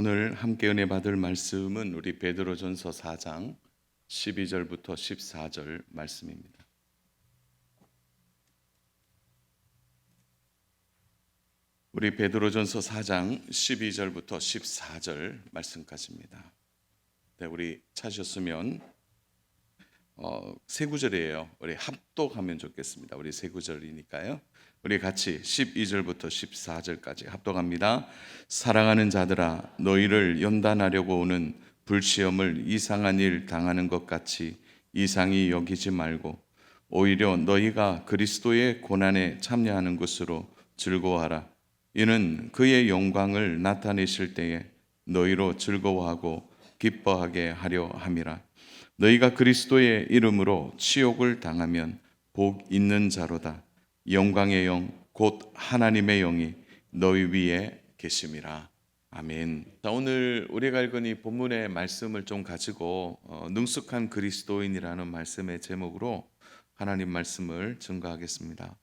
오늘 함께 은혜 받을 말씀은 우리 베드로전서 4장 12절부터 14절 말씀입니다. 우리 베드로전서 4장 12절부터 14절 말씀까지입니다. 네, 우리 찾으셨으면 세 구절이에요. 우리 합독하면 좋겠습니다. 우리 세 구절이니까요. 우리 같이 12절부터 14절까지 합독합니다. 사랑하는 자들아, 너희를 연단하려고 오는 불시험을 이상한 일 당하는 것 같이 이상히 여기지 말고 오히려 너희가 그리스도의 고난에 참여하는 것으로 즐거워하라. 이는 그의 영광을 나타내실 때에 너희로 즐거워하고 기뻐하게 하려 함이라. 너희가 그리스도의 이름으로 치욕을 당하면 복 있는 자로다. 영광의 영 곧 하나님의 영이 너희 위에 계심이라. 아멘. 자, 오늘 우리가 읽은 이 본문의 말씀을 좀 가지고 능숙한 그리스도인이라는 말씀의 제목으로 하나님 말씀을 증거하겠습니다.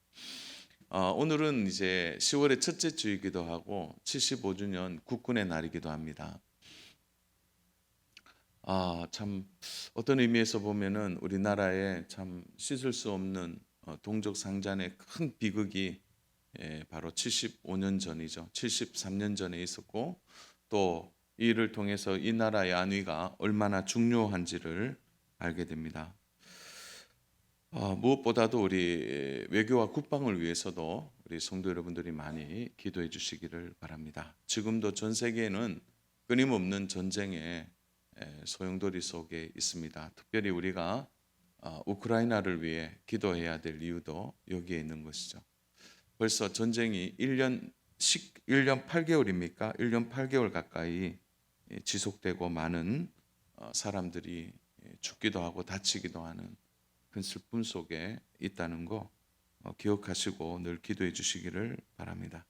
오늘은 이제 10월의 첫째 주이기도 하고 75주년 국군의 날이기도 합니다. 참 어떤 의미에서 보면은 우리나라에 참 씻을 수 없는 동족 상잔의 큰 비극이 바로 75년 전이죠. 73년 전에 있었고 또 이를 통해서 이 나라의 안위가 얼마나 중요한지를 알게 됩니다. 무엇보다도 우리 외교와 국방을 위해서도 우리 성도 여러분들이 많이 기도해 주시기를 바랍니다. 지금도 전 세계는 끊임없는 전쟁의 소용돌이 속에 있습니다. 특별히 우리가 우크라이나를 위해 기도해야 될 이유도 여기에 있는 것이죠. 벌써 전쟁이 1년 8개월입니까? 1년 8개월 가까이 지속되고 많은 사람들이 죽기도 하고 다치기도 하는 큰 슬픔 속에 있다는 거 기억하시고 늘 기도해 주시기를 바랍니다.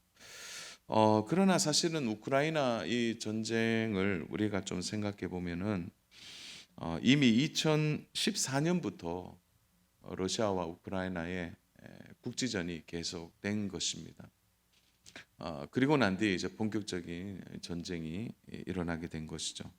그러나 사실은 우크라이나 이 전쟁을 우리가 좀 생각해 보면은 이미 2014년부터 러시아와 우크라이나의 국지전이 계속된 것입니다. 그리고 난 뒤에 이제 본격적인 전쟁이 일어나게 된 것이죠.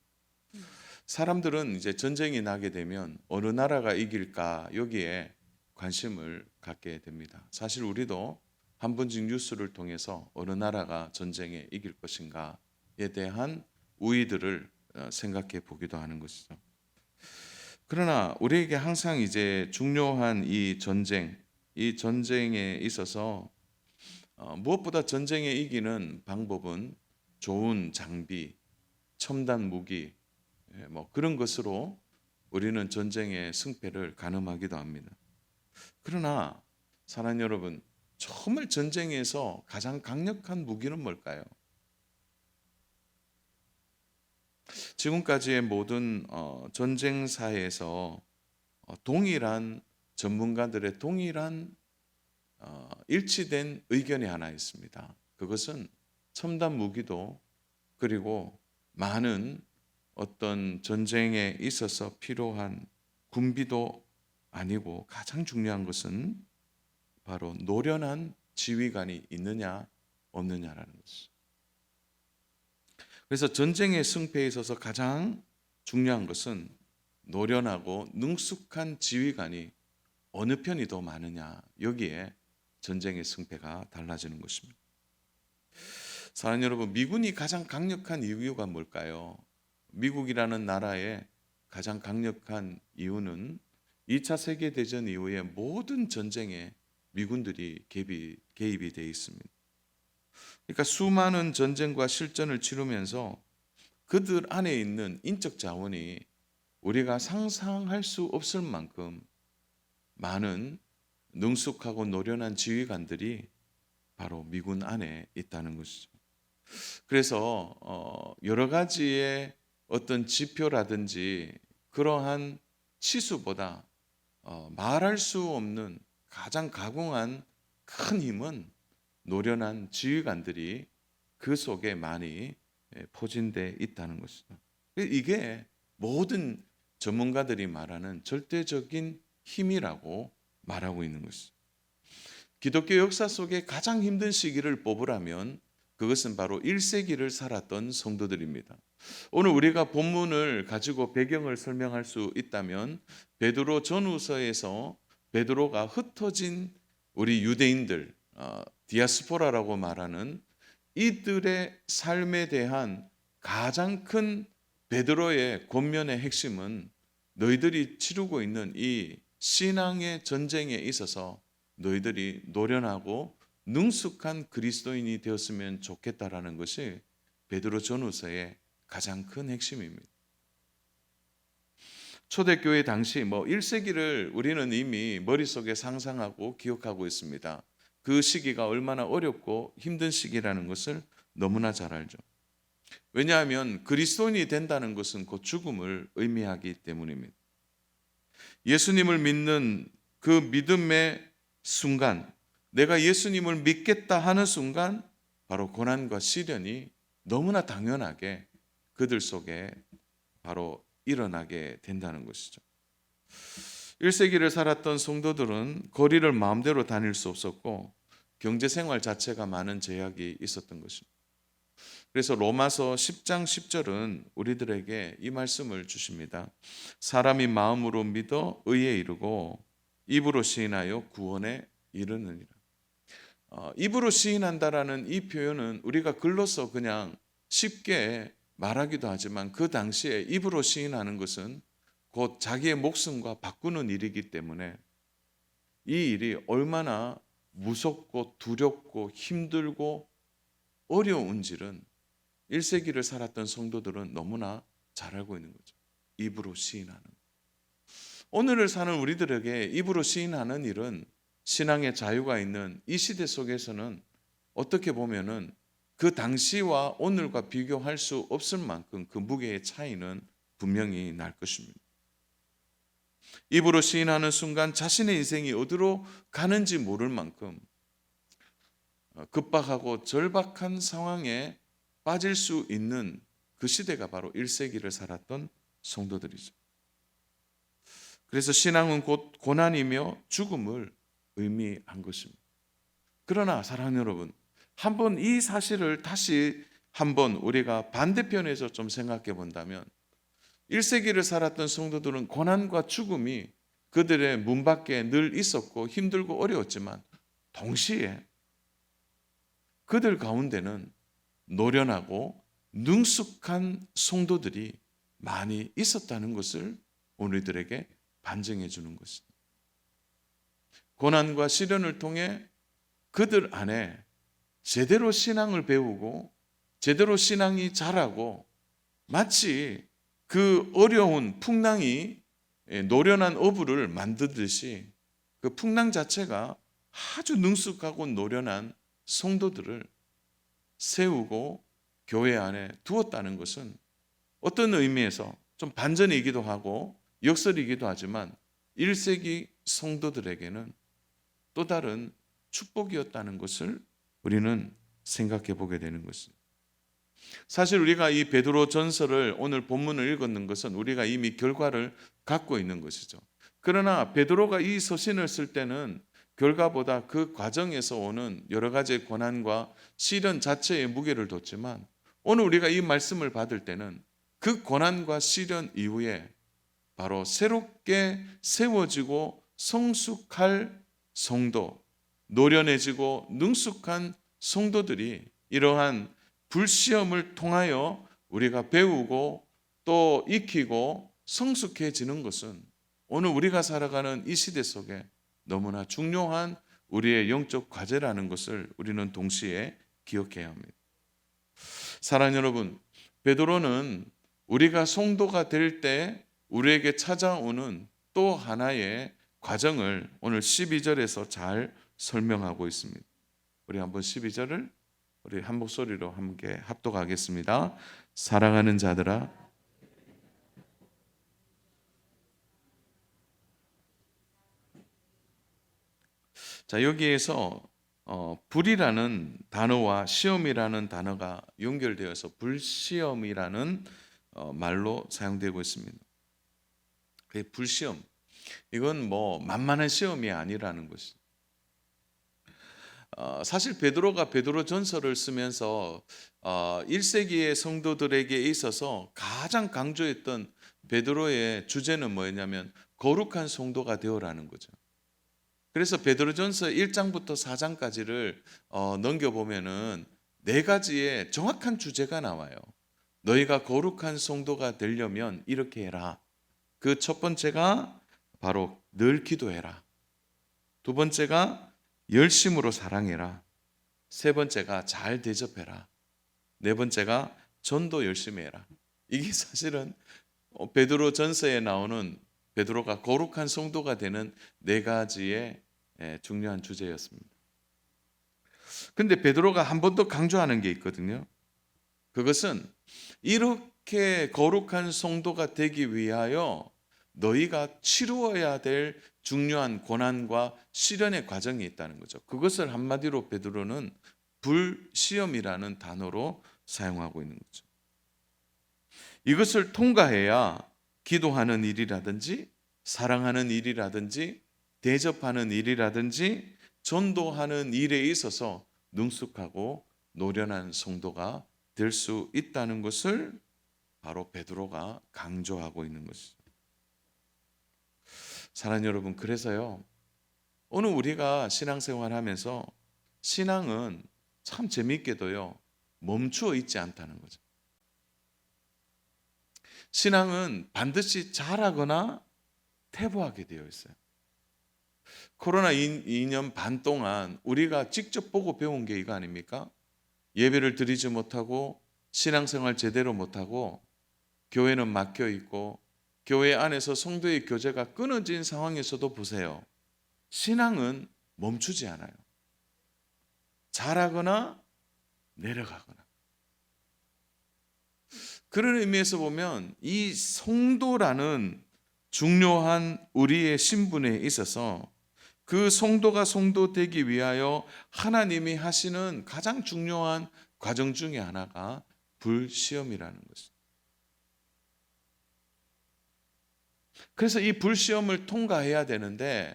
사람들은 이제 전쟁이 나게 되면 어느 나라가 이길까 여기에 관심을 갖게 됩니다. 사실 우리도 한 번씩 뉴스를 통해서 어느 나라가 전쟁에 이길 것인가에 대한 우위들을 생각해 보기도 하는 것이죠. 그러나 우리에게 항상 이제 중요한 이 전쟁에 있어서 무엇보다 전쟁에 이기는 방법은 좋은 장비, 첨단 무기, 뭐 그런 것으로 우리는 전쟁의 승패를 가늠하기도 합니다. 그러나 사랑하는 여러분, 정말 전쟁에서 가장 강력한 무기는 뭘까요? 지금까지의 모든 전쟁사에서 동일한 전문가들의 동일한 일치된 의견이 하나 있습니다. 그것은 첨단 무기도 그리고 많은 어떤 전쟁에 있어서 필요한 군비도 아니고 가장 중요한 것은 바로 노련한 지휘관이 있느냐 없느냐라는 것이죠. 그래서 전쟁의 승패에 있어서 가장 중요한 것은 노련하고 능숙한 지휘관이 어느 편이 더 많으냐, 여기에 전쟁의 승패가 달라지는 것입니다. 사랑하는 여러분, 미군이 가장 강력한 이유가 뭘까요? 미국이라는 나라의 가장 강력한 이유는 2차 세계대전 이후에 모든 전쟁에 미군들이 개입이 되어 있습니다. 그러니까 수많은 전쟁과 실전을 치르면서 그들 안에 있는 인적 자원이 우리가 상상할 수 없을 만큼 많은 능숙하고 노련한 지휘관들이 바로 미군 안에 있다는 것이죠. 그래서 여러 가지의 어떤 지표라든지 그러한 치수보다 말할 수 없는 가장 가공한 큰 힘은 노련한 지휘관들이 그 속에 많이 포진되어 있다는 것이죠. 이게 모든 전문가들이 말하는 절대적인 힘이라고 말하고 있는 것이죠. 기독교 역사 속에 가장 힘든 시기를 뽑으라면 그것은 바로 1세기를 살았던 성도들입니다. 오늘 우리가 본문을 가지고 배경을 설명할 수 있다면 베드로 전후서에서 베드로가 흩어진 우리 유대인들, 디아스포라라고 말하는 이들의 삶에 대한 가장 큰 베드로의 권면의 핵심은 너희들이 치르고 있는 이 신앙의 전쟁에 있어서 너희들이 노련하고 능숙한 그리스도인이 되었으면 좋겠다라는 것이 베드로 전후서의 가장 큰 핵심입니다. 초대교회 당시 1세기를 우리는 이미 머릿속에 상상하고 기억하고 있습니다. 그 시기가 얼마나 어렵고 힘든 시기라는 것을 너무나 잘 알죠. 왜냐하면 그리스도인이 된다는 것은 곧 죽음을 의미하기 때문입니다. 예수님을 믿는 그 믿음의 순간, 내가 예수님을 믿겠다 하는 순간 바로 고난과 시련이 너무나 당연하게 그들 속에 바로 일어나게 된다는 것이죠. 1세기를 살았던 성도들은 거리를 마음대로 다닐 수 없었고 경제생활 자체가 많은 제약이 있었던 것입니다. 그래서 로마서 10장 10절은 우리들에게 이 말씀을 주십니다. 사람이 마음으로 믿어 의에 이르고 입으로 시인하여 구원에 이르느니라. 입으로 시인한다라는 이 표현은 우리가 글로서 그냥 쉽게 말하기도 하지만 그 당시에 입으로 시인하는 것은 곧 자기의 목숨과 바꾸는 일이기 때문에 이 일이 얼마나 무섭고 두렵고 힘들고 어려운지는 1세기를 살았던 성도들은 너무나 잘 알고 있는 거죠. 입으로 시인하는. 오늘을 사는 우리들에게 입으로 시인하는 일은 신앙의 자유가 있는 이 시대 속에서는 어떻게 보면은 그 당시와 오늘과 비교할 수 없을 만큼 그 무게의 차이는 분명히 날 것입니다. 입으로 시인하는 순간 자신의 인생이 어디로 가는지 모를 만큼 급박하고 절박한 상황에 빠질 수 있는 그 시대가 바로 1세기를 살았던 성도들이죠. 그래서 신앙은 곧 고난이며 죽음을 의미한 것입니다. 그러나 사랑하는 여러분, 한번 이 사실을 다시 한번 우리가 반대편에서 좀 생각해 본다면 1세기를 살았던 성도들은 고난과 죽음이 그들의 문 밖에 늘 있었고 힘들고 어려웠지만 동시에 그들 가운데는 노련하고 능숙한 성도들이 많이 있었다는 것을 우리들에게 반증해 주는 것입니다. 고난과 시련을 통해 그들 안에 제대로 신앙을 배우고 제대로 신앙이 자라고 마치 그 어려운 풍랑이 노련한 어부를 만들듯이 그 풍랑 자체가 아주 능숙하고 노련한 성도들을 세우고 교회 안에 두었다는 것은 어떤 의미에서 좀 반전이기도 하고 역설이기도 하지만 1세기 성도들에게는 또 다른 축복이었다는 것을 우리는 생각해 보게 되는 것입니다. 사실 우리가 이 베드로 전서를 오늘 본문을 읽었는 것은 우리가 이미 결과를 갖고 있는 것이죠. 그러나 베드로가 이 서신을 쓸 때는 결과보다 그 과정에서 오는 여러 가지 고난과 시련 자체에 무게를 뒀지만 오늘 우리가 이 말씀을 받을 때는 그 고난과 시련 이후에 바로 새롭게 세워지고 성숙할 성도, 노련해지고 능숙한 성도들이 이러한 불시험을 통하여 우리가 배우고 또 익히고 성숙해지는 것은 오늘 우리가 살아가는 이 시대 속에 너무나 중요한 우리의 영적 과제라는 것을 우리는 동시에 기억해야 합니다. 사랑하는 여러분, 베드로는 우리가 성도가 될 때 우리에게 찾아오는 또 하나의 과정을 오늘 12절에서 잘 설명하고 있습니다. 우리 한번 12절을 우리 한 목소리로 함께 합독하겠습니다. 사랑하는 자들아, 자 여기에서 불이라는 단어와 시험이라는 단어가 연결되어서 불시험이라는 말로 사용되고 있습니다. 불시험, 이건 만만한 시험이 아니라는 것이죠. 사실 베드로가 베드로전서를 쓰면서 1세기의 성도들에게 있어서 가장 강조했던 베드로의 주제는 뭐였냐면 거룩한 성도가 되어라는 거죠. 그래서 베드로전서 1장부터 4장까지를 넘겨보면은 네 가지의 정확한 주제가 나와요. 너희가 거룩한 성도가 되려면 이렇게 해라. 그 첫 번째가 바로 늘 기도해라. 두 번째가 열심으로 사랑해라. 세 번째가 잘 대접해라. 네 번째가 전도 열심히 해라. 이게 사실은 베드로 전서에 나오는 베드로가 거룩한 성도가 되는 네 가지의 중요한 주제였습니다. 근데 베드로가 한 번 더 강조하는 게 있거든요. 그것은 이렇게 거룩한 성도가 되기 위하여 너희가 치루어야 될 중요한 고난과 시련의 과정이 있다는 거죠. 그것을 한마디로 베드로는 불시험이라는 단어로 사용하고 있는 거죠. 이것을 통과해야 기도하는 일이라든지 사랑하는 일이라든지 대접하는 일이라든지 전도하는 일에 있어서 능숙하고 노련한 성도가 될 수 있다는 것을 바로 베드로가 강조하고 있는 것이죠. 사랑하는 여러분, 그래서요, 오늘 우리가 신앙생활 하면서 신앙은 참 재미있게도요, 멈추어 있지 않다는 거죠. 신앙은 반드시 잘하거나 퇴보하게 되어 있어요. 코로나 2년 반 동안 우리가 직접 보고 배운 게 이거 아닙니까? 예배를 드리지 못하고 신앙생활 제대로 못하고 교회는 막혀 있고 교회 안에서 성도의 교제가 끊어진 상황에서도 보세요. 신앙은 멈추지 않아요. 잘하거나 내려가거나. 그런 의미에서 보면 이 성도라는 중요한 우리의 신분에 있어서 그 성도가 성도 되기 위하여 하나님이 하시는 가장 중요한 과정 중에 하나가 불시험이라는 것입니다. 그래서 이 불시험을 통과해야 되는데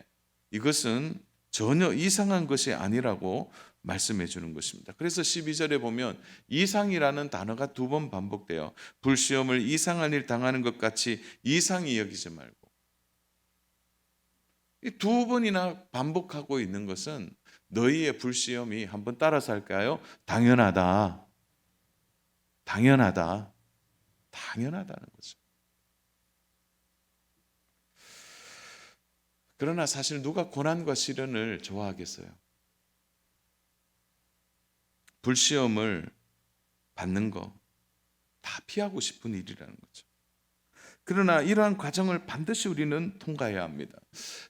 이것은 전혀 이상한 것이 아니라고 말씀해 주는 것입니다. 그래서 12절에 보면 이상이라는 단어가 두 번 반복돼요. 불시험을 이상한 일 당하는 것 같이 이상히 여기지 말고. 이 두 번이나 반복하고 있는 것은 너희의 불시험이 한번 따라서 할까요? 당연하다. 당연하다. 당연하다는 거죠. 그러나 사실 누가 고난과 시련을 좋아하겠어요? 불시험을 받는 거 다 피하고 싶은 일이라는 거죠. 그러나 이러한 과정을 반드시 우리는 통과해야 합니다.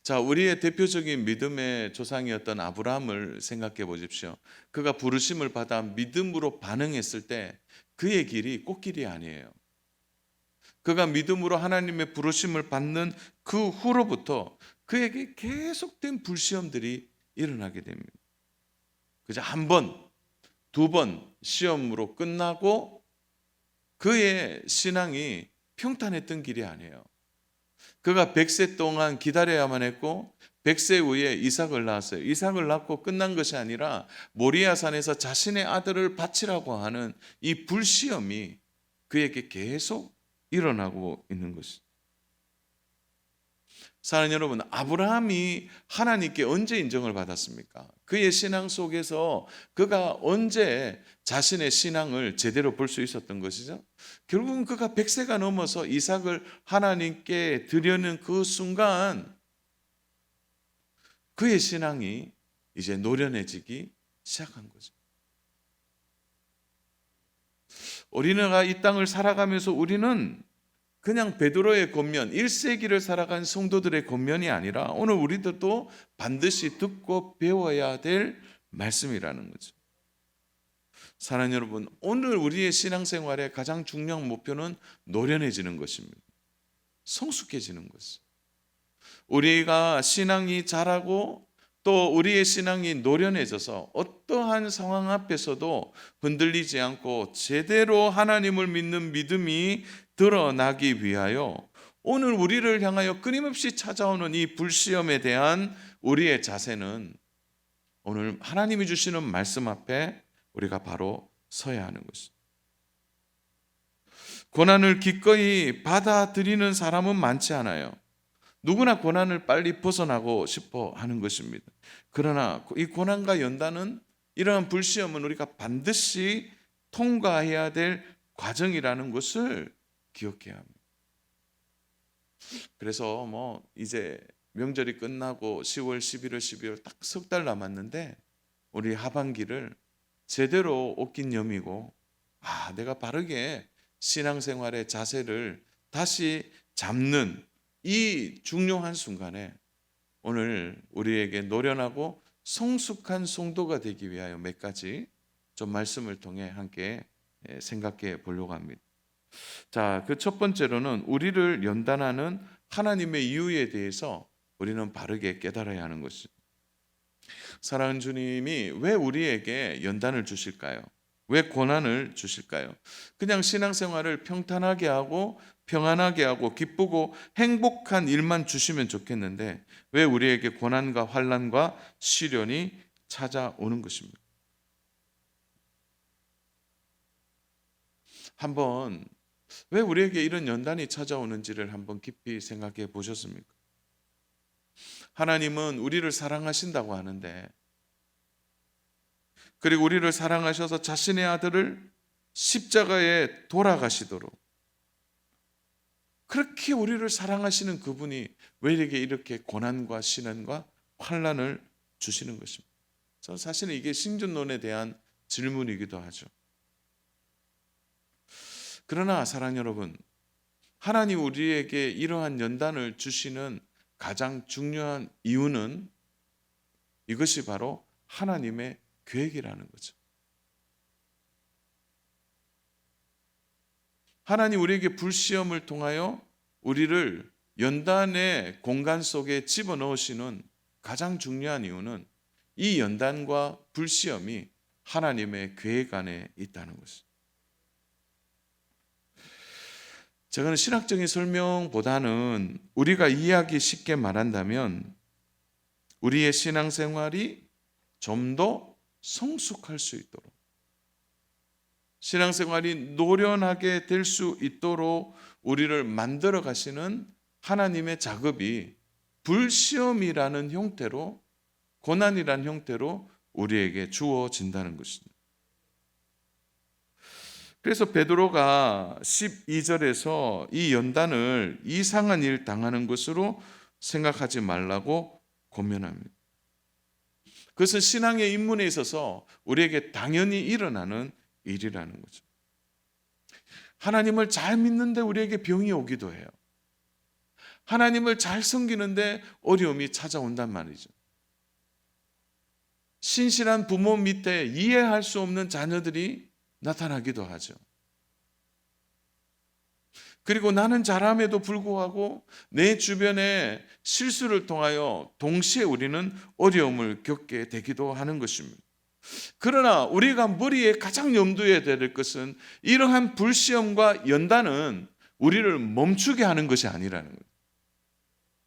자, 우리의 대표적인 믿음의 조상이었던 아브라함을 생각해 보십시오. 그가 부르심을 받아 믿음으로 반응했을 때 그의 길이 꽃길이 아니에요. 그가 믿음으로 하나님의 부르심을 받는 그 후로부터 그에게 계속된 불시험들이 일어나게 됩니다. 그저 한 번, 두 번 시험으로 끝나고 그의 신앙이 평탄했던 길이 아니에요. 그가 100세 동안 기다려야만 했고 100세 후에 이삭을 낳았어요. 이삭을 낳고 끝난 것이 아니라 모리아산에서 자신의 아들을 바치라고 하는 이 불시험이 그에게 계속 일어나고 있는 것이죠. 사랑하는 여러분, 아브라함이 하나님께 언제 인정을 받았습니까? 그의 신앙 속에서 그가 언제 자신의 신앙을 제대로 볼 수 있었던 것이죠? 결국은 그가 100세가 넘어서 이삭을 하나님께 드려는 그 순간 그의 신앙이 이제 노련해지기 시작한 거죠. 우리가 이 땅을 살아가면서 우리는 그냥 베드로의 겉면, 1세기를 살아간 성도들의 겉면이 아니라 오늘 우리들도 반드시 듣고 배워야 될 말씀이라는 거죠. 사랑하는 여러분, 오늘 우리의 신앙생활의 가장 중요한 목표는 노련해지는 것입니다. 성숙해지는 것이죠. 우리가 신앙이 자라고 또 우리의 신앙이 노련해져서 어떠한 상황 앞에서도 흔들리지 않고 제대로 하나님을 믿는 믿음이 드러나기 위하여 오늘 우리를 향하여 끊임없이 찾아오는 이 불시험에 대한 우리의 자세는 오늘 하나님이 주시는 말씀 앞에 우리가 바로 서야 하는 것입니다. 고난을 기꺼이 받아들이는 사람은 많지 않아요. 누구나 고난을 빨리 벗어나고 싶어 하는 것입니다. 그러나 이 고난과 연단은, 이러한 불시험은 우리가 반드시 통과해야 될 과정이라는 것을 기억해야 합니다. 그래서 이제 명절이 끝나고 10월, 11월, 12월 딱 석 달 남았는데 우리 하반기를 제대로 옷긴 여미고 내가 바르게 신앙생활의 자세를 다시 잡는 이 중요한 순간에 오늘 우리에게 노련하고 성숙한 성도가 되기 위하여 몇 가지 좀 말씀을 통해 함께 생각해 보려고 합니다. 자, 그 첫 번째로는 우리를 연단하는 하나님의 이유에 대해서 우리는 바르게 깨달아야 하는 것입니다. 사랑하는 주님이 왜 우리에게 연단을 주실까요? 왜 고난을 주실까요? 그냥 신앙생활을 평탄하게 하고 평안하게 하고 기쁘고 행복한 일만 주시면 좋겠는데 왜 우리에게 고난과 환난과 시련이 찾아오는 것입니다. 한번 왜 우리에게 이런 연단이 찾아오는지를 한번 깊이 생각해 보셨습니까? 하나님은 우리를 사랑하신다고 하는데, 그리고 우리를 사랑하셔서 자신의 아들을 십자가에 돌아가시도록 그렇게 우리를 사랑하시는 그분이 왜 이렇게 고난과 시련과 환난을 주시는 것입니다. 저는 사실은 이게 신존론에 대한 질문이기도 하죠. 그러나 사랑 여러분, 하나님 우리에게 이러한 연단을 주시는 가장 중요한 이유는 이것이 바로 하나님의 계획이라는 거죠. 하나님 우리에게 불시험을 통하여 우리를 연단의 공간 속에 집어넣으시는 가장 중요한 이유는 이 연단과 불시험이 하나님의 계획 안에 있다는 것입니다. 저는 신학적인 설명보다는 우리가 이해하기 쉽게 말한다면 우리의 신앙생활이 좀 더 성숙할 수 있도록, 신앙생활이 노련하게 될 수 있도록 우리를 만들어 가시는 하나님의 작업이 불시험이라는 형태로, 고난이라는 형태로 우리에게 주어진다는 것입니다. 그래서 베드로가 12절에서 이 연단을 이상한 일 당하는 것으로 생각하지 말라고 권면합니다. 그것은 신앙의 입문에 있어서 우리에게 당연히 일어나는 일이라는 거죠. 하나님을 잘 믿는데 우리에게 병이 오기도 해요. 하나님을 잘 섬기는데 어려움이 찾아온단 말이죠. 신실한 부모 밑에 이해할 수 없는 자녀들이 나타나기도 하죠. 그리고 나는 잘함에도 불구하고 내 주변에 실수를 통하여 동시에 우리는 어려움을 겪게 되기도 하는 것입니다. 그러나 우리가 머리에 가장 염두에 될 것은 이러한 불시험과 연단은 우리를 멈추게 하는 것이 아니라는 거예요.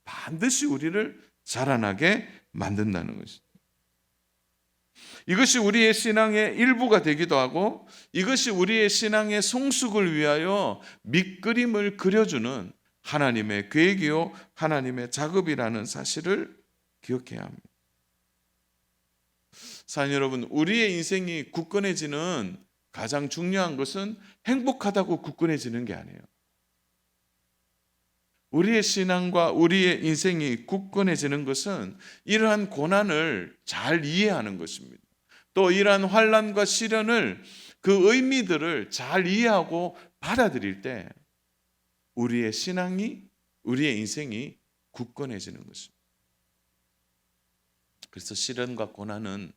반드시 우리를 자라나게 만든다는 것입니다. 이것이 우리의 신앙의 일부가 되기도 하고 이것이 우리의 신앙의 성숙을 위하여 밑그림을 그려주는 하나님의 계획이요 하나님의 작업이라는 사실을 기억해야 합니다. 사랑 여러분, 우리의 인생이 굳건해지는 가장 중요한 것은 행복하다고 굳건해지는 게 아니에요. 우리의 신앙과 우리의 인생이 굳건해지는 것은 이러한 고난을 잘 이해하는 것입니다. 또 이러한 환난과 시련을, 그 의미들을 잘 이해하고 받아들일 때 우리의 신앙이, 우리의 인생이 굳건해지는 것입니다. 그래서 시련과 고난은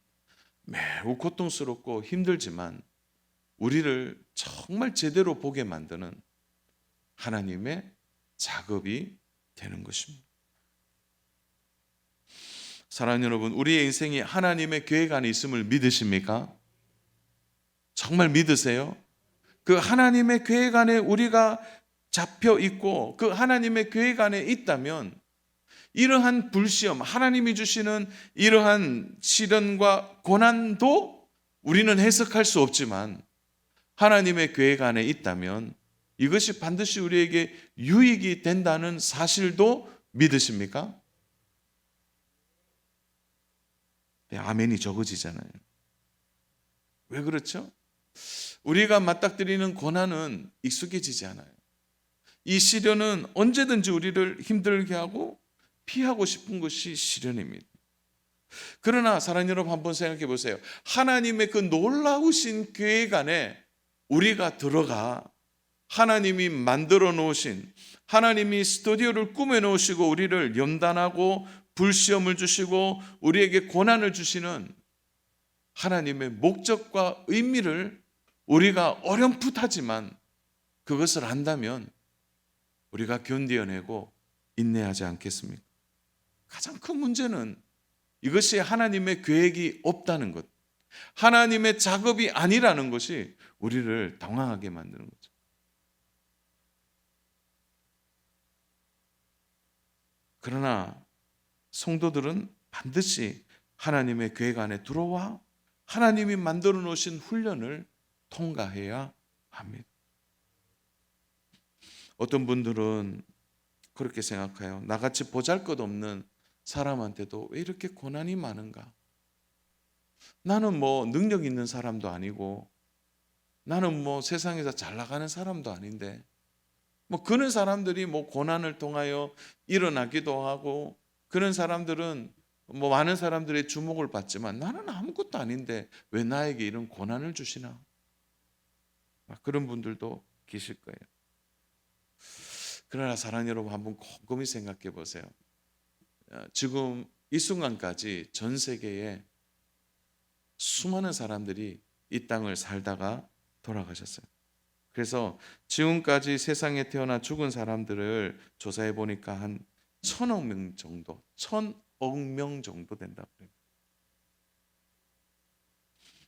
매우 고통스럽고 힘들지만 우리를 정말 제대로 보게 만드는 하나님의 작업이 되는 것입니다. 사랑하는 여러분, 우리의 인생이 하나님의 계획 안에 있음을 믿으십니까? 정말 믿으세요? 그 하나님의 계획 안에 우리가 잡혀 있고 그 하나님의 계획 안에 있다면 이러한 불시험, 하나님이 주시는 이러한 시련과 고난도 우리는 해석할 수 없지만 하나님의 계획 안에 있다면 이것이 반드시 우리에게 유익이 된다는 사실도 믿으십니까? 네, 아멘이 적어지잖아요. 왜 그렇죠? 우리가 맞닥뜨리는 고난은 익숙해지지 않아요. 이 시련은 언제든지 우리를 힘들게 하고 피하고 싶은 것이 시련입니다. 그러나 사랑하는 여러분, 한번 생각해 보세요. 하나님의 그 놀라우신 계획 안에 우리가 들어가 하나님이 만들어 놓으신, 하나님이 스튜디오를 꾸며 놓으시고 우리를 연단하고 불시험을 주시고 우리에게 고난을 주시는 하나님의 목적과 의미를 우리가 어렴풋하지만 그것을 안다면 우리가 견디어내고 인내하지 않겠습니까? 가장 큰 문제는 이것이 하나님의 계획이 없다는 것, 하나님의 작업이 아니라는 것이 우리를 당황하게 만드는 거죠. 그러나 성도들은 반드시 하나님의 계획 안에 들어와 하나님이 만들어 놓으신 훈련을 통과해야 합니다. 어떤 분들은 그렇게 생각해요. 나같이 보잘것없는 사람한테도 왜 이렇게 고난이 많은가? 나는 뭐 능력 있는 사람도 아니고 나는 뭐 세상에서 잘 나가는 사람도 아닌데 뭐 그런 사람들이 뭐 고난을 통하여 일어나기도 하고 그런 사람들은 뭐 많은 사람들의 주목을 받지만 나는 아무것도 아닌데 왜 나에게 이런 고난을 주시나? 그런 분들도 계실 거예요. 그러나 사랑하는 여러분, 한번 곰곰이 생각해 보세요. 지금 이 순간까지 전 세계에 수많은 사람들이 이 땅을 살다가 돌아가셨어요. 그래서 지금까지 세상에 태어나 죽은 사람들을 조사해 보니까 한 1,000억 명 정도, 1,000억 명 정도 된다고 그래요.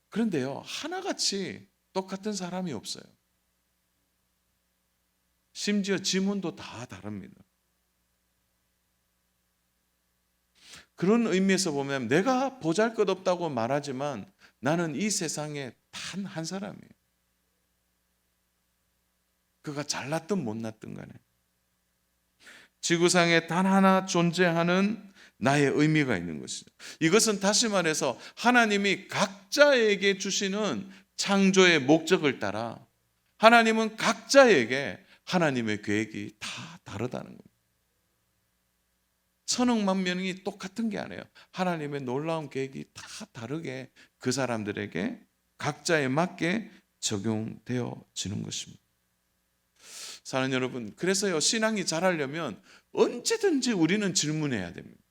그런데요, 하나같이 똑같은 사람이 없어요. 심지어 지문도 다 다릅니다. 그런 의미에서 보면 내가 보잘것없다고 말하지만 나는 이 세상에 단 한 사람이에요. 그가 잘났든 못났든 간에 지구상에 단 하나 존재하는 나의 의미가 있는 것이죠. 이것은 다시 말해서 하나님이 각자에게 주시는 창조의 목적을 따라 하나님은 각자에게 하나님의 계획이 다 다르다는 겁니다. 1,000억만 명이 똑같은 게 아니에요. 하나님의 놀라운 계획이 다 다르게 그 사람들에게 각자에 맞게 적용되어지는 것입니다. 사랑하는 여러분, 그래서요, 신앙이 자라려면 언제든지 우리는 질문해야 됩니다.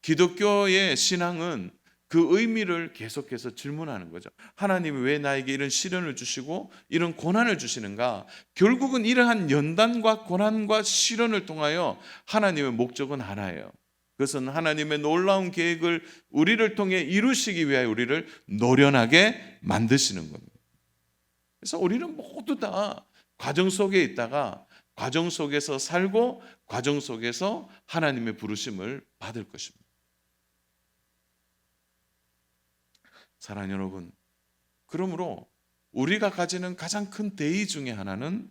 기독교의 신앙은 그 의미를 계속해서 질문하는 거죠. 하나님이 왜 나에게 이런 시련을 주시고 이런 고난을 주시는가? 결국은 이러한 연단과 고난과 시련을 통하여 하나님의 목적은 하나예요. 그것은 하나님의 놀라운 계획을 우리를 통해 이루시기 위하여 우리를 노련하게 만드시는 겁니다. 그래서 우리는 모두 다 과정 속에 있다가 과정 속에서 살고 과정 속에서 하나님의 부르심을 받을 것입니다. 사랑하는 여러분, 그러므로 우리가 가지는 가장 큰 대의 중에 하나는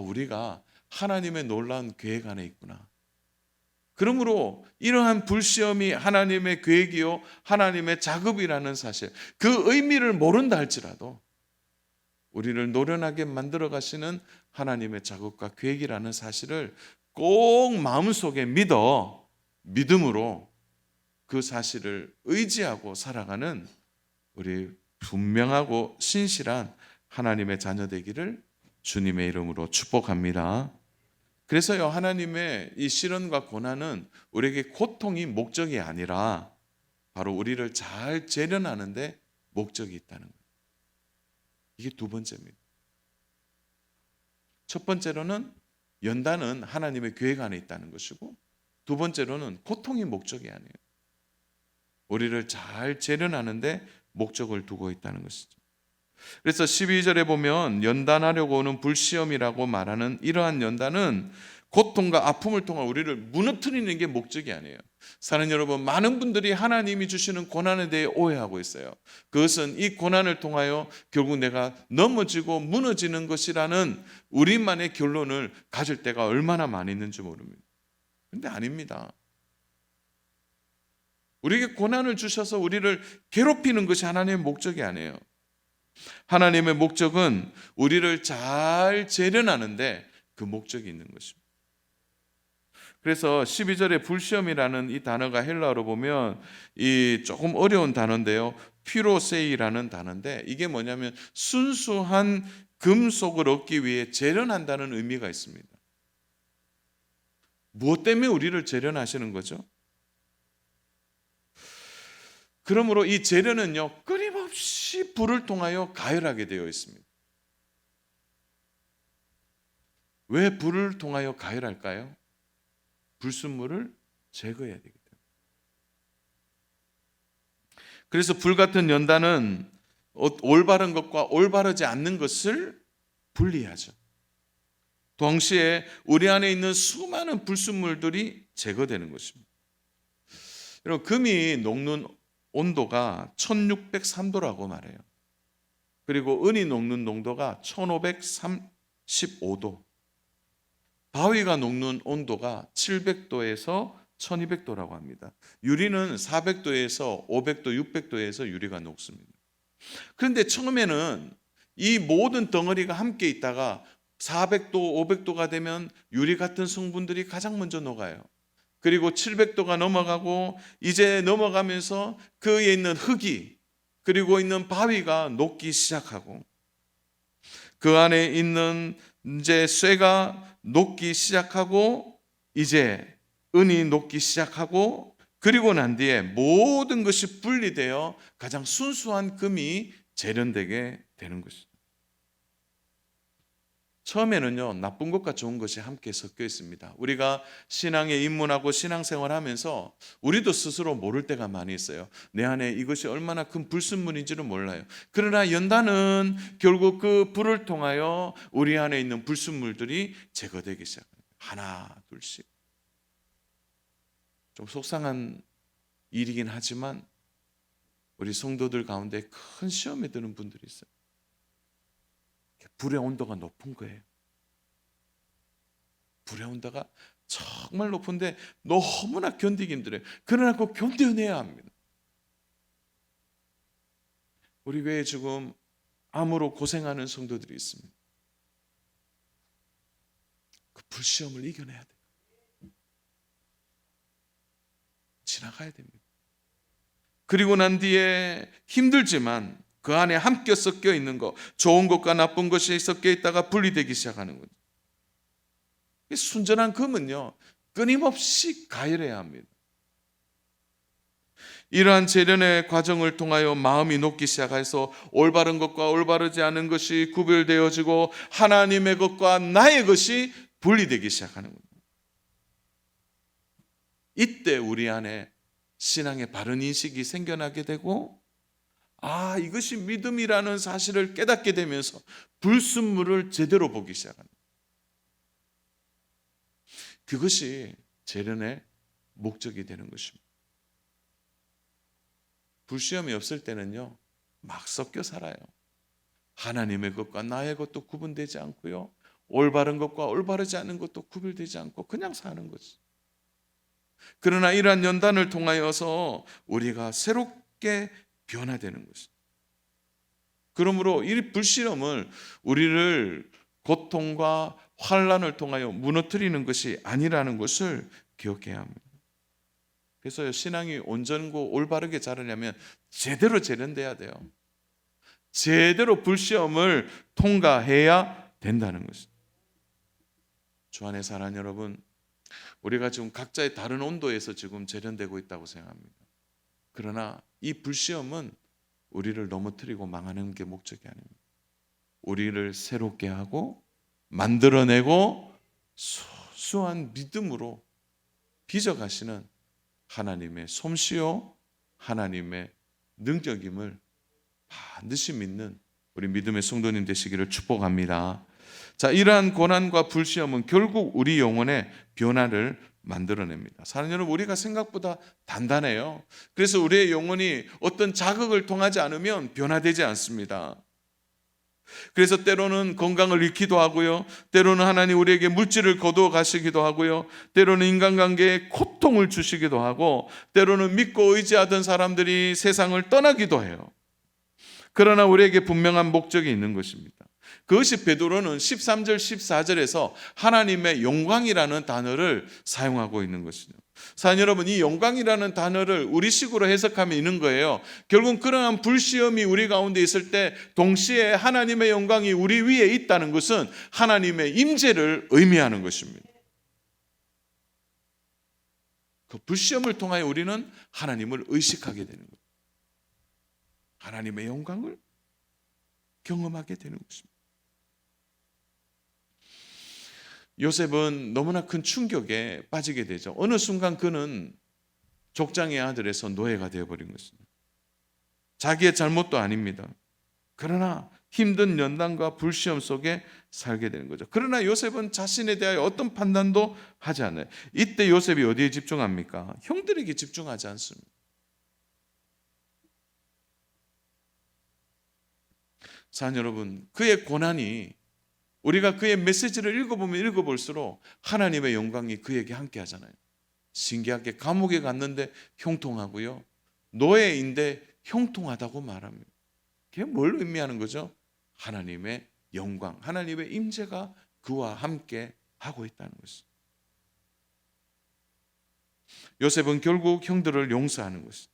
우리가 하나님의 놀라운 계획 안에 있구나. 그러므로 이러한 불시험이 하나님의 계획이요 하나님의 작업이라는 사실, 그 의미를 모른다 할지라도 우리를 노련하게 만들어 가시는 하나님의 작업과 계획이라는 사실을 꼭 마음속에 믿음으로 그 사실을 의지하고 살아가는 우리 분명하고 신실한 하나님의 자녀 되기를 주님의 이름으로 축복합니다. 그래서요, 하나님의 이 시련과 고난은 우리에게 고통이 목적이 아니라 바로 우리를 잘 재련하는 데 목적이 있다는 거예요. 이게 두 번째입니다. 첫 번째로는 연단은 하나님의 계획 안에 있다는 것이고, 두 번째로는 고통이 목적이 아니에요. 우리를 잘 재련하는 데 목적을 두고 있다는 것이죠. 그래서 12절에 보면 연단하려고 오는 불시험이라고 말하는 이러한 연단은 고통과 아픔을 통해 우리를 무너뜨리는 게 목적이 아니에요. 사랑하는 여러분, 많은 분들이 하나님이 주시는 고난에 대해 오해하고 있어요. 그것은 이 고난을 통하여 결국 내가 넘어지고 무너지는 것이라는 우리만의 결론을 가질 때가 얼마나 많이 있는지 모릅니다. 그런데 아닙니다. 우리에게 고난을 주셔서 우리를 괴롭히는 것이 하나님의 목적이 아니에요. 하나님의 목적은 우리를 잘 재련하는데 그 목적이 있는 것입니다. 그래서 12절에 불시험이라는 이 단어가 헬라어로 보면 이 조금 어려운 단어인데요. 피로세이라는 단어인데 이게 뭐냐면 순수한 금속을 얻기 위해 재련한다는 의미가 있습니다. 무엇 때문에 우리를 재련하시는 거죠? 그러므로 이 재련은요, 끊임없이 불을 통하여 가열하게 되어 있습니다. 왜 불을 통하여 가열할까요? 불순물을 제거해야 되기 때문에. 그래서 불 같은 연단은 올바른 것과 올바르지 않는 것을 분리하죠. 동시에 우리 안에 있는 수많은 불순물들이 제거되는 것입니다. 여러분, 금이 녹는 온도가 1603도라고 말해요. 그리고 은이 녹는 농도가 1535도. 바위가 녹는 온도가 700도에서 1200도라고 합니다. 유리는 400도에서 500도, 600도에서 유리가 녹습니다. 그런데 처음에는 이 모든 덩어리가 함께 있다가 400도, 500도가 되면 유리 같은 성분들이 가장 먼저 녹아요. 그리고 700도가 넘어가고 이제 넘어가면서 그 위에 있는 흙이 그리고 있는 바위가 녹기 시작하고 그 안에 있는 이제 쇠가 녹기 시작하고 이제 은이 녹기 시작하고 그리고 난 뒤에 모든 것이 분리되어 가장 순수한 금이 재련되게 되는 것이죠. 처음에는요, 나쁜 것과 좋은 것이 함께 섞여 있습니다. 우리가 신앙에 입문하고 신앙생활하면서 우리도 스스로 모를 때가 많이 있어요. 내 안에 이것이 얼마나 큰 불순물인지는 몰라요. 그러나 연단은 결국 그 불을 통하여 우리 안에 있는 불순물들이 제거되기 시작합니다. 하나, 둘씩. 좀 속상한 일이긴 하지만 우리 성도들 가운데 큰 시험에 드는 분들이 있어요. 불의 온도가 높은 거예요. 불의 온도가 정말 높은데 너무나 견디기 힘들어요. 그러나 꼭 견뎌내야 합니다. 우리 외에 지금 암으로 고생하는 성도들이 있습니다. 그 불시험을 이겨내야 돼요. 지나가야 됩니다. 그리고 난 뒤에 힘들지만 그 안에 함께 섞여 있는 것, 좋은 것과 나쁜 것이 섞여 있다가 분리되기 시작하는 거죠. 순전한 금은요, 끊임없이 가열해야 합니다. 이러한 재련의 과정을 통하여 마음이 녹기 시작해서 올바른 것과 올바르지 않은 것이 구별되어지고 하나님의 것과 나의 것이 분리되기 시작하는 겁니다. 이때 우리 안에 신앙의 바른 인식이 생겨나게 되고 이것이 믿음이라는 사실을 깨닫게 되면서 불순물을 제대로 보기 시작합니다. 그것이 재련의 목적이 되는 것입니다. 불시험이 없을 때는요, 막 섞여 살아요. 하나님의 것과 나의 것도 구분되지 않고요, 올바른 것과 올바르지 않은 것도 구별되지 않고 그냥 사는 거지. 그러나 이러한 연단을 통하여서 우리가 새롭게 변화되는 것입니다. 그러므로 이 불시험을 우리를 고통과 환난을 통하여 무너뜨리는 것이 아니라는 것을 기억해야 합니다. 그래서 신앙이 온전고 올바르게 자라려면 제대로 재련돼야 돼요. 제대로 불시험을 통과해야 된다는 것입니다. 주 안에 사랑하는 여러분, 우리가 지금 각자의 다른 온도에서 지금 재련되고 있다고 생각합니다. 그러나 이 불시험은 우리를 넘어뜨리고 망하는 게 목적이 아닙니다. 우리를 새롭게 하고 만들어내고 소소한 믿음으로 빚어가시는 하나님의 솜씨요 하나님의 능력임을 반드시 믿는 우리 믿음의 성도님 되시기를 축복합니다. 자, 이러한 고난과 불시험은 결국 우리 영혼의 변화를 만들어냅니다. 사랑하는 여러분, 우리가 생각보다 단단해요. 그래서 우리의 영혼이 어떤 자극을 통하지 않으면 변화되지 않습니다. 그래서 때로는 건강을 잃기도 하고요. 때로는 하나님 우리에게 물질을 거두어 가시기도 하고요. 때로는 인간관계에 고통을 주시기도 하고, 때로는 믿고 의지하던 사람들이 세상을 떠나기도 해요. 그러나 우리에게 분명한 목적이 있는 것입니다. 그것이 베드로는 13절 14절에서 하나님의 영광이라는 단어를 사용하고 있는 것이죠. 사랑하는 여러분, 이 영광이라는 단어를 우리식으로 해석하면 있는 거예요. 결국 그러한 불시험이 우리 가운데 있을 때 동시에 하나님의 영광이 우리 위에 있다는 것은 하나님의 임재를 의미하는 것입니다. 그 불시험을 통하여 우리는 하나님을 의식하게 되는 거예요. 하나님의 영광을 경험하게 되는 것입니다. 요셉은 너무나 큰 충격에 빠지게 되죠. 어느 순간 그는 족장의 아들에서 노예가 되어버린 것입니다. 자기의 잘못도 아닙니다. 그러나 힘든 연단과 불시험 속에 살게 되는 거죠. 그러나 요셉은 자신에 대하여 어떤 판단도 하지 않아요. 이때 요셉이 어디에 집중합니까? 형들에게 집중하지 않습니다. 사랑하는 여러분, 그의 고난이, 우리가 그의 메시지를 읽어보면 읽어볼수록 하나님의 영광이 그에게 함께 하잖아요. 신기하게 감옥에 갔는데 형통하고요, 노예인데 형통하다고 말합니다. 그게 뭘 의미하는 거죠? 하나님의 영광, 하나님의 임재가 그와 함께 하고 있다는 것입니다. 요셉은 결국 형들을 용서하는 것입니다.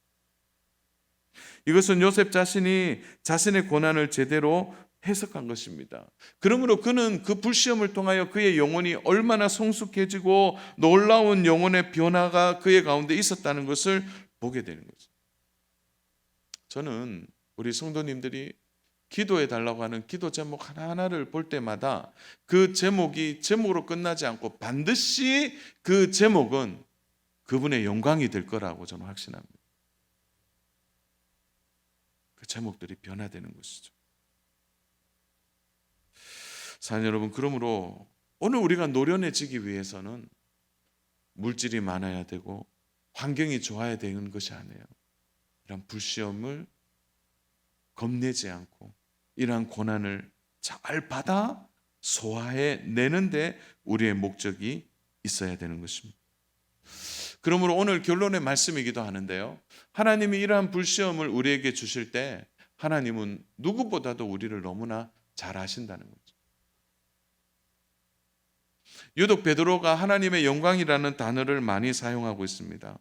이것은 요셉 자신이 자신의 고난을 제대로 해석한 것입니다. 그러므로 그는 그 불시험을 통하여 그의 영혼이 얼마나 성숙해지고 놀라운 영혼의 변화가 그의 가운데 있었다는 것을 보게 되는 거죠. 저는 우리 성도님들이 기도해 달라고 하는 기도 제목 하나하나를 볼 때마다 그 제목이 제목으로 끝나지 않고 반드시 그 제목은 그분의 영광이 될 거라고 저는 확신합니다. 그 제목들이 변화되는 것이죠. 사랑하는 여러분, 그러므로 오늘 우리가 노련해지기 위해서는 물질이 많아야 되고 환경이 좋아야 되는 것이 아니에요. 이런 불시험을 겁내지 않고 이러한 고난을 잘 받아 소화해 내는데 우리의 목적이 있어야 되는 것입니다. 그러므로 오늘 결론의 말씀이기도 하는데요, 하나님이 이러한 불시험을 우리에게 주실 때 하나님은 누구보다도 우리를 너무나 잘 아신다는 거죠. 유독 베드로가 하나님의 영광이라는 단어를 많이 사용하고 있습니다.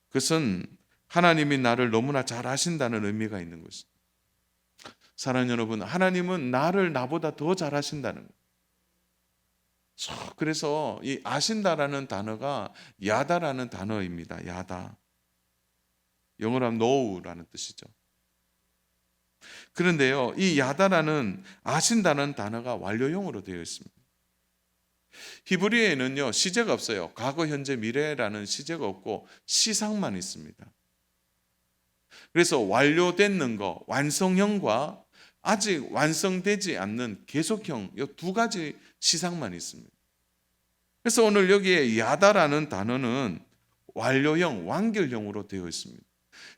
그것은 하나님이 나를 너무나 잘 아신다는 의미가 있는 것입니다. 사랑하는 여러분, 하나님은 나를 나보다 더 잘 아신다는 거예요. 그래서 이 아신다라는 단어가 야다라는 단어입니다. 야다. 영어로 하면 know라는 뜻이죠. 그런데요, 이 야다라는 아신다는 단어가 완료형으로 되어 있습니다. 히브리어에는요 시제가 없어요. 과거, 현재, 미래라는 시제가 없고 시상만 있습니다. 그래서 완료되는 거, 완성형과 아직 완성되지 않는 계속형, 이 두 가지 시상만 있습니다. 그래서 오늘 여기에 야다라는 단어는 완료형, 완결형으로 되어 있습니다.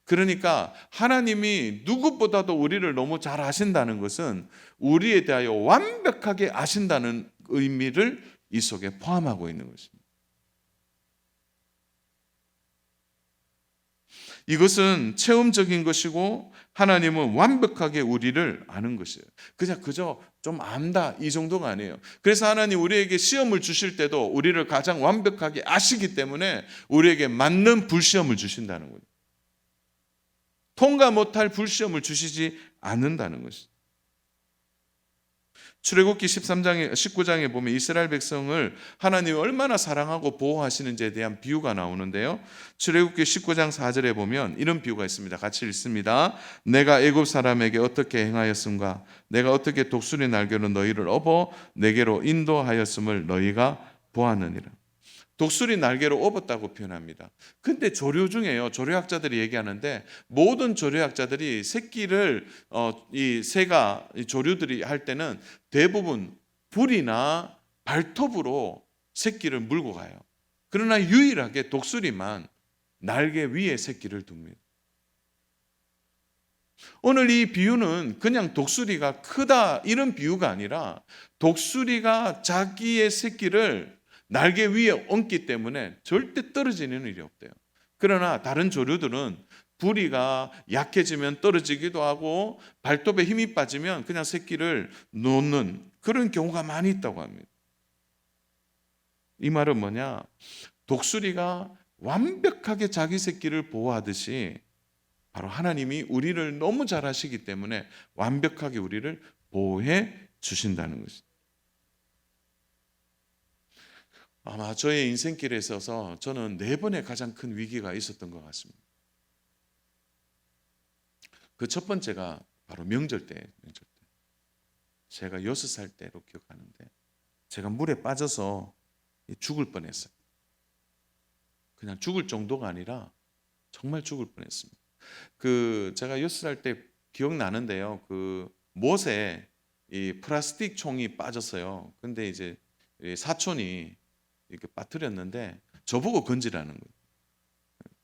그러니까 하나님이 누구보다도 우리를 너무 잘 아신다는 것은 우리에 대하여 완벽하게 아신다는 의미를 이 속에 포함하고 있는 것입니다. 이것은 체험적인 것이고 하나님은 완벽하게 우리를 아는 것이에요. 그저 좀 안다 이 정도가 아니에요. 그래서 하나님 우리에게 시험을 주실 때도 우리를 가장 완벽하게 아시기 때문에 우리에게 맞는 불시험을 주신다는 거예요. 통과 못할 불시험을 주시지 않는다는 것이죠. 출애굽기 19장에 보면 이스라엘 백성을 하나님이 얼마나 사랑하고 보호하시는지에 대한 비유가 나오는데요. 출애굽기 19장 4절에 보면 이런 비유가 있습니다. 같이 읽습니다. 내가 애굽 사람에게 어떻게 행하였음과 내가 어떻게 독수리 날개로 너희를 업어 내게로 인도하였음을 너희가 보았느니라. 독수리 날개로 업었다고 표현합니다. 근데 조류 중에요, 조류학자들이 얘기하는데 모든 조류학자들이 새끼를 이 새가 조류들이 할 때는 대부분 불이나 발톱으로 새끼를 물고 가요. 그러나 유일하게 독수리만 날개 위에 새끼를 둡니다. 오늘 이 비유는 그냥 독수리가 크다 이런 비유가 아니라 독수리가 자기의 새끼를 날개 위에 얹기 때문에 절대 떨어지는 일이 없대요. 그러나 다른 조류들은 부리가 약해지면 떨어지기도 하고 발톱에 힘이 빠지면 그냥 새끼를 놓는 그런 경우가 많이 있다고 합니다. 이 말은 뭐냐? 독수리가 완벽하게 자기 새끼를 보호하듯이 바로 하나님이 우리를 너무 잘 아시기 때문에 완벽하게 우리를 보호해 주신다는 것입니다. 아마 저의 인생길에 있어서 저는 4번의 가장 큰 위기가 있었던 것 같습니다. 그 첫 번째가 바로 명절 때. 제가 6살 때로 기억하는데 제가 물에 빠져서 죽을 뻔했어요. 그냥 죽을 정도가 아니라 정말 죽을 뻔했습니다. 제가 6살 때 기억나는데요. 못에 이 플라스틱 총이 빠졌어요. 근데 이제 사촌이 이렇게 빠뜨렸는데 저보고 건지라는 거예요.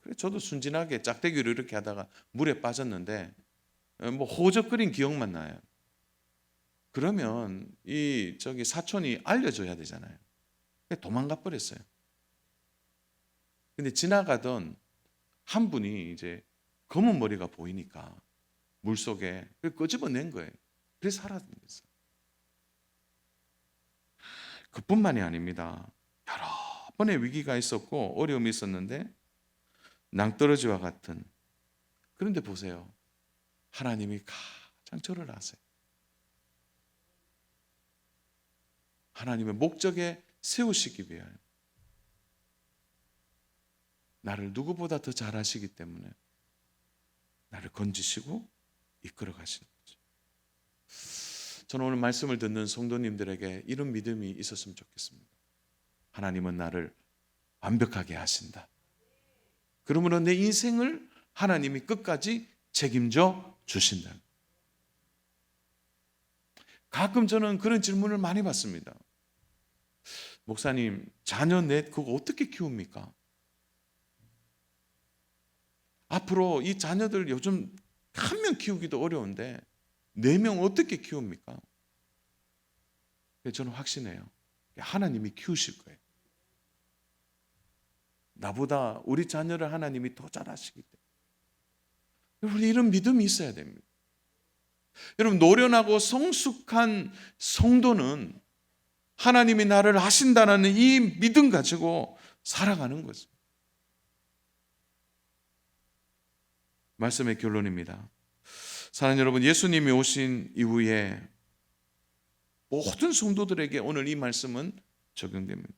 그래 저도 순진하게 짝대기로 이렇게 하다가 물에 빠졌는데 뭐 호적거린 기억만 나요. 그러면 저기 사촌이 알려줘야 되잖아요. 도망가 버렸어요. 근데 지나가던 한 분이 이제 검은 머리가 보이니까 물속에 끄집어낸 거예요. 그래서 살아났어요. 그뿐만이 아닙니다. 여러 번의 위기가 있었고 어려움이 있었는데 낭떠러지와 같은, 그런데 보세요. 하나님이 가장 저를 아세요. 하나님의 목적에 세우시기 위하여 나를 누구보다 더 잘 아시기 때문에 나를 건지시고 이끌어 가시는 거죠. 저는 오늘 말씀을 듣는 성도님들에게 이런 믿음이 있었으면 좋겠습니다. 하나님은 나를 완벽하게 하신다. 그러므로 내 인생을 하나님이 끝까지 책임져 주신다. 가끔 저는 그런 질문을 많이 받습니다. 목사님, 자녀 넷 그거 어떻게 키웁니까? 앞으로 이 자녀들 요즘 1명 키우기도 어려운데 4명 어떻게 키웁니까? 저는 확신해요. 하나님이 키우실 거예요. 나보다 우리 자녀를 하나님이 더 잘 아시기 때문에 우리 이런 믿음이 있어야 됩니다. 여러분, 노련하고 성숙한 성도는 하나님이 나를 아신다는 이 믿음 가지고 살아가는 거죠. 말씀의 결론입니다. 사랑하는 여러분, 예수님이 오신 이후에 모든 성도들에게 오늘 이 말씀은 적용됩니다.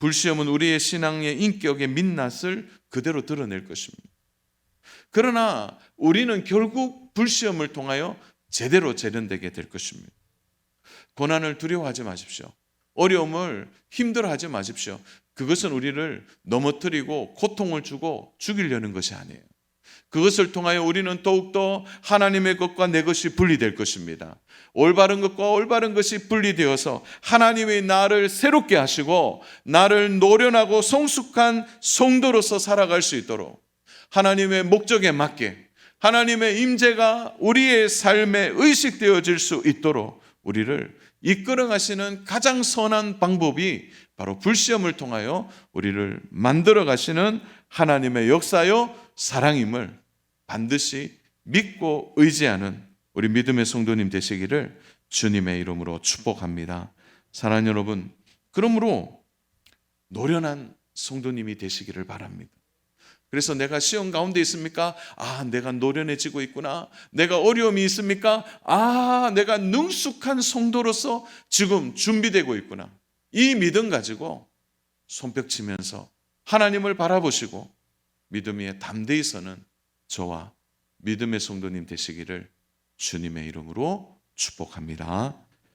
불시험은 우리의 신앙의 인격의 민낯을 그대로 드러낼 것입니다. 그러나 우리는 결국 불시험을 통하여 제대로 재련되게 될 것입니다. 고난을 두려워하지 마십시오. 어려움을 힘들어하지 마십시오. 그것은 우리를 넘어뜨리고 고통을 주고 죽이려는 것이 아니에요. 그것을 통하여 우리는 더욱더 하나님의 것과 내 것이 분리될 것입니다. 올바른 것과 올바른 것이 분리되어서 하나님이 나를 새롭게 하시고 나를 노련하고 성숙한 성도로서 살아갈 수 있도록 하나님의 목적에 맞게 하나님의 임재가 우리의 삶에 의식되어질 수 있도록 우리를 이끌어 가시는 가장 선한 방법이 바로 불시험을 통하여 우리를 만들어 가시는 하나님의 역사요 사랑임을 반드시 믿고 의지하는 우리 믿음의 성도님 되시기를 주님의 이름으로 축복합니다. 사랑하는 여러분, 그러므로 노련한 성도님이 되시기를 바랍니다. 그래서 내가 시험 가운데 있습니까? 내가 노련해지고 있구나. 내가 어려움이 있습니까? 내가 능숙한 성도로서 지금 준비되고 있구나. 이 믿음 가지고 손뼉치면서 하나님을 바라보시고 믿음 위에 담대히 서는 저와 믿음의 성도님 되시기를 주님의 이름으로 축복합니다.